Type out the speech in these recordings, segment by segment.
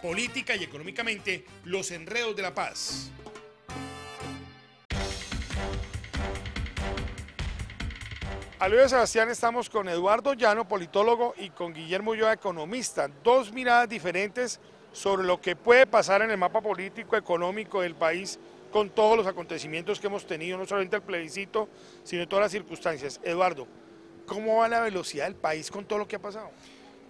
Política y económicamente, los enredos de la paz. Alvio Sebastián, estamos con Eduardo Llano, politólogo, y con Guillermo Ulloa, economista. Dos miradas diferentes sobre lo que puede pasar en el mapa político, económico del país con todos los acontecimientos que hemos tenido, no solamente el plebiscito, sino en todas las circunstancias. Eduardo, ¿cómo va la velocidad del país con todo lo que ha pasado?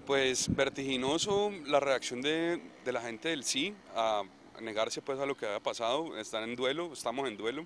Pues vertiginoso la reacción de la gente del sí a negarse pues a lo que había pasado, están en duelo, estamos en duelo.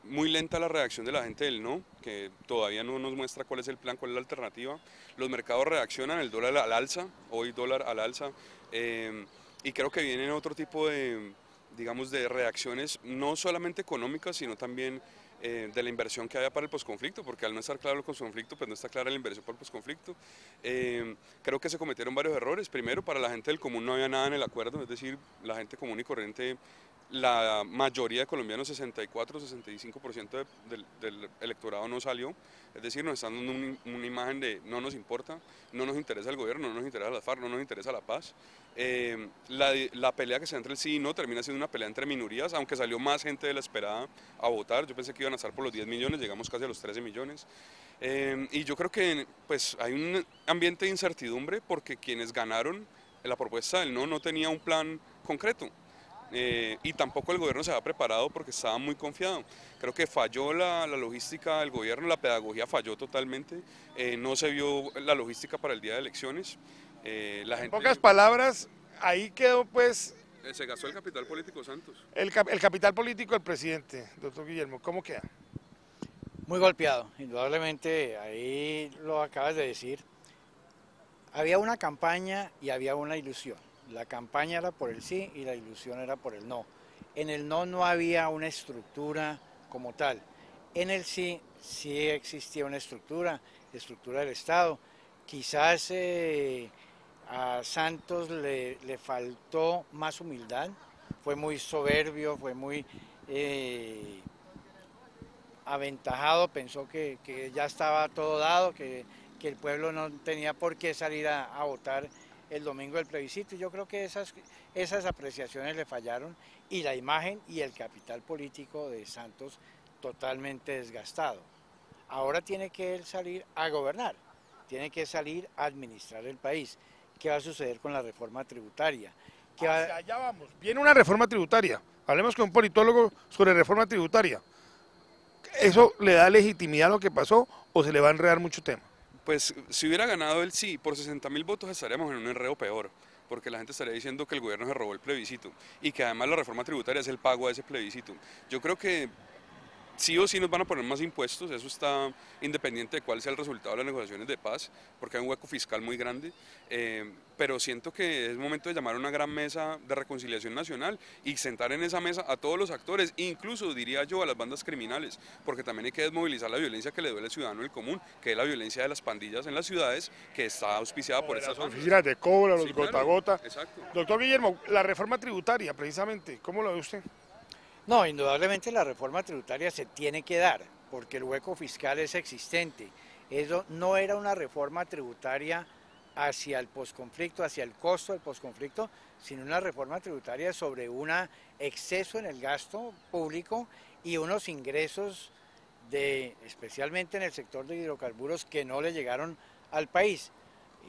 Muy lenta la reacción de la gente del no, que todavía no nos muestra cuál es el plan, cuál es la alternativa. Los mercados reaccionan, el dólar al alza, hoy dólar al alza, y creo que vienen otro tipo de, digamos, de reacciones, no solamente económicas, sino también de la inversión que haya para el posconflicto, porque al no estar claro el posconflicto, pues no está clara la inversión para el posconflicto. Creo que se cometieron varios errores. Primero, para la gente del común no había nada en el acuerdo, es decir, la gente común y corriente, la mayoría de colombianos, 64-65% del electorado no salió, es decir, nos están dando una imagen de no nos importa, no nos interesa el gobierno, no nos interesa la FARC, no nos interesa la paz. La pelea que se da entre el sí y no termina siendo una pelea entre minorías, aunque salió más gente de la esperada a votar. Yo pensé que iban a estar por los 10 millones, llegamos casi a los 13 millones. Y yo creo que pues, hay un ambiente de incertidumbre porque quienes ganaron la propuesta del no tenía un plan concreto. Y tampoco el gobierno se había preparado porque estaba muy confiado. Creo que falló la logística del gobierno, la pedagogía falló totalmente, no se vio la logística para el día de elecciones. En pocas palabras, ahí quedó pues... Se gastó el capital político Santos. El capital político del presidente, doctor Guillermo, ¿cómo queda? Muy golpeado, indudablemente, ahí lo acabas de decir. Había una campaña y había una ilusión. La campaña era por el sí y la ilusión era por el no. En el no había una estructura como tal. En el sí existía una estructura del Estado. Quizás a Santos le faltó más humildad, fue muy soberbio, fue muy aventajado, pensó que ya estaba todo dado, que el pueblo no tenía por qué salir a votar el domingo del plebiscito. Yo creo que esas apreciaciones le fallaron y la imagen y el capital político de Santos totalmente desgastado. Ahora tiene que él salir a gobernar, tiene que salir a administrar el país. ¿Qué va a suceder con la reforma tributaria? Hacia allá vamos. Viene una reforma tributaria. Hablemos con un politólogo sobre reforma tributaria. ¿Eso le da legitimidad a lo que pasó o se le va a enredar mucho tema? Pues si hubiera ganado el sí por 60.000 votos estaríamos en un enredo peor, porque la gente estaría diciendo que el gobierno se robó el plebiscito y que además la reforma tributaria es el pago a ese plebiscito. Yo creo que sí o sí nos van a poner más impuestos, eso está independiente de cuál sea el resultado de las negociaciones de paz, porque hay un hueco fiscal muy grande, pero siento que es momento de llamar a una gran mesa de reconciliación nacional y sentar en esa mesa a todos los actores, incluso diría yo a las bandas criminales, porque también hay que desmovilizar la violencia que le duele al ciudadano del común, que es la violencia de las pandillas en las ciudades, que está auspiciada por estas oficinas de cobro, los sí, gota claro, a gota. Exacto. Doctor Guillermo, la reforma tributaria, precisamente, ¿cómo lo ve usted? No, indudablemente la reforma tributaria se tiene que dar, porque el hueco fiscal es existente. Eso no era una reforma tributaria hacia el posconflicto, hacia el costo del posconflicto, sino una reforma tributaria sobre un exceso en el gasto público y unos ingresos especialmente en el sector de hidrocarburos que no le llegaron al país.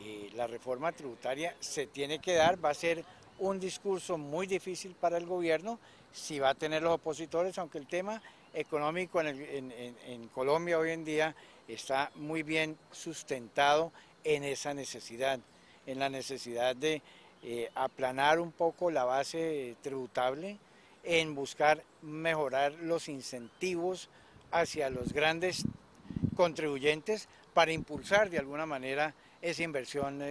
Y la reforma tributaria se tiene que dar, va a ser un discurso muy difícil para el gobierno, si va a tener los opositores, aunque el tema económico en Colombia hoy en día está muy bien sustentado en esa necesidad, en la necesidad de aplanar un poco la base tributable, en buscar mejorar los incentivos hacia los grandes contribuyentes para impulsar de alguna manera esa inversión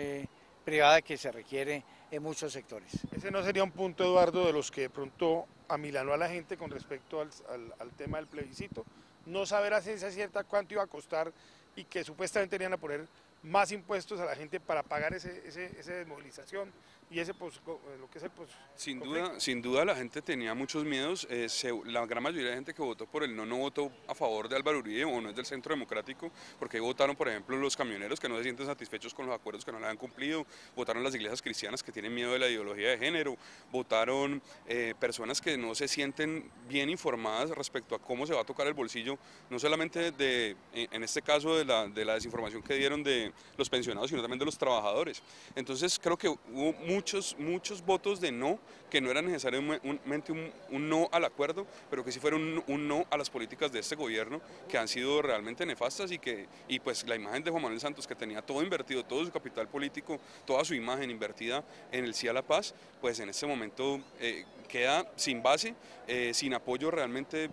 privada que se requiere en muchos sectores. Ese no sería un punto, Eduardo, de los que de pronto amilanó a la gente con respecto al tema del plebiscito, no saber a ciencia cierta cuánto iba a costar y que supuestamente tenían a poner más impuestos a la gente para pagar esa desmovilización y ese lo que es el Sin duda la gente tenía muchos miedos, la gran mayoría de gente que votó por el no votó a favor de Álvaro Uribe o no es del Centro Democrático, porque ahí votaron por ejemplo los camioneros que no se sienten satisfechos con los acuerdos que no le han cumplido, votaron las iglesias cristianas que tienen miedo de la ideología de género, votaron personas que no se sienten bien informadas respecto a cómo se va a tocar el bolsillo, no solamente en este caso de la desinformación que dieron de los pensionados, sino también de los trabajadores. Entonces creo que hubo muchos votos de no, que no era necesariamente un no al acuerdo, pero que sí fueron un no a las políticas de este gobierno, que han sido realmente nefastas y pues la imagen de Juan Manuel Santos, que tenía todo invertido, todo su capital político, toda su imagen invertida en el sí a la paz, pues en este momento queda sin base, sin apoyo realmente,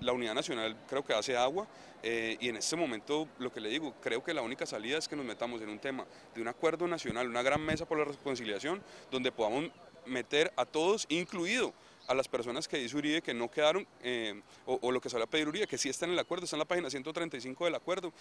la unidad nacional creo que hace agua. Y en este momento, lo que le digo, creo que la única salida es que nos metamos en un tema de un acuerdo nacional, una gran mesa por la reconciliación, donde podamos meter a todos, incluido a las personas que dice Uribe que no quedaron, o lo que salió a pedir Uribe, que sí está en el acuerdo, está en la página 135 del acuerdo,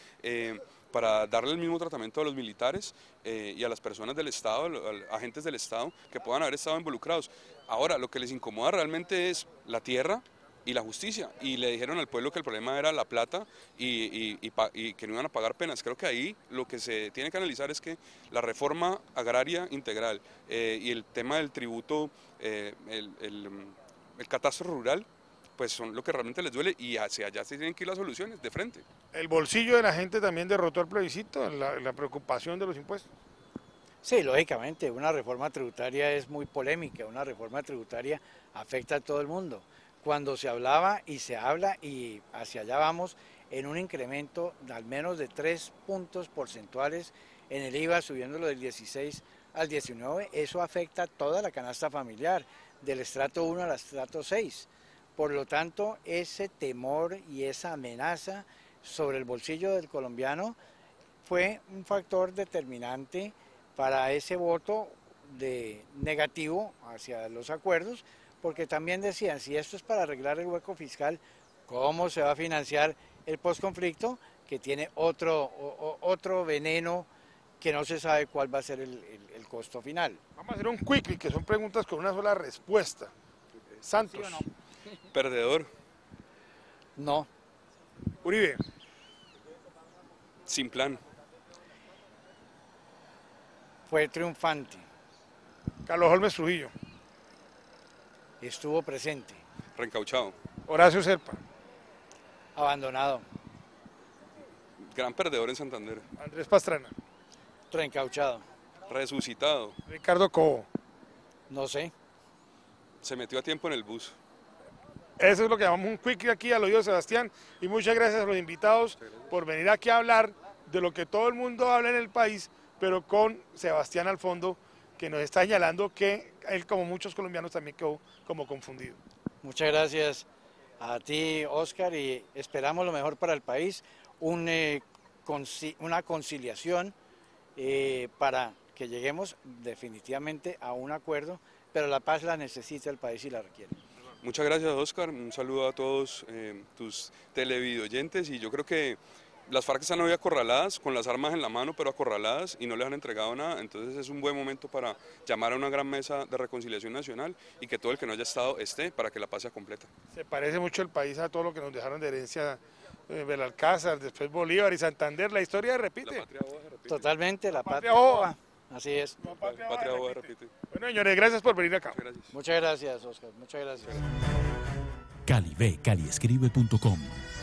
para darle el mismo tratamiento a los militares y a las personas del Estado, a los agentes del Estado que puedan haber estado involucrados. Ahora, lo que les incomoda realmente es la tierra y la justicia, y le dijeron al pueblo que el problema era la plata y que no iban a pagar penas. Creo que ahí lo que se tiene que analizar es que la reforma agraria integral y el tema del tributo, el catastro rural, pues son lo que realmente les duele, y hacia allá se tienen que ir las soluciones de frente. El bolsillo de la gente también derrotó el plebiscito, la preocupación de los impuestos. Sí, lógicamente, una reforma tributaria es muy polémica, una reforma tributaria afecta a todo el mundo. Cuando se hablaba y se habla, y hacia allá vamos, en un incremento de al menos de 3 puntos porcentuales en el IVA, subiéndolo del 16 al 19, eso afecta a toda la canasta familiar, del estrato 1 al estrato 6. Por lo tanto, ese temor y esa amenaza sobre el bolsillo del colombiano fue un factor determinante para ese voto negativo hacia los acuerdos, porque también decían, si esto es para arreglar el hueco fiscal, ¿cómo se va a financiar el posconflicto, que tiene otro veneno que no se sabe cuál va a ser el costo final? Vamos a hacer un quickie, que son preguntas con una sola respuesta. Santos. ¿Sí o no? Perdedor. No. Uribe. Sin plan. Fue triunfante. Carlos Holmes Trujillo. Estuvo presente. Reencauchado. Horacio Serpa. Abandonado. Gran perdedor en Santander. Andrés Pastrana. Reencauchado. Resucitado. Ricardo Cobo. No sé. Se metió a tiempo en el bus. Eso es lo que llamamos un quickie aquí al oído de Sebastián, y muchas gracias a los invitados por venir aquí a hablar de lo que todo el mundo habla en el país, pero con Sebastián al fondo, que nos está señalando que él, como muchos colombianos, también quedó como confundido. Muchas gracias a ti, Oscar, y esperamos lo mejor para el país, una conciliación para que lleguemos definitivamente a un acuerdo, pero la paz la necesita el país y la requiere. Muchas gracias, Oscar, un saludo a todos tus televidentes, y yo creo que las FARC están hoy acorraladas, con las armas en la mano, pero acorraladas, y no les han entregado nada. Entonces es un buen momento para llamar a una gran mesa de reconciliación nacional, y que todo el que no haya estado esté, para que la paz sea completa. Se parece mucho el país a todo lo que nos dejaron de herencia Belalcázar, después Bolívar y Santander. La historia repite. La patria boba se repite. Totalmente, la patria boba. Así es. La patria boba repite. Bueno, señores, gracias por venir acá. Muchas gracias. Muchas gracias, Oscar. Muchas gracias. Calive, caliescribe.com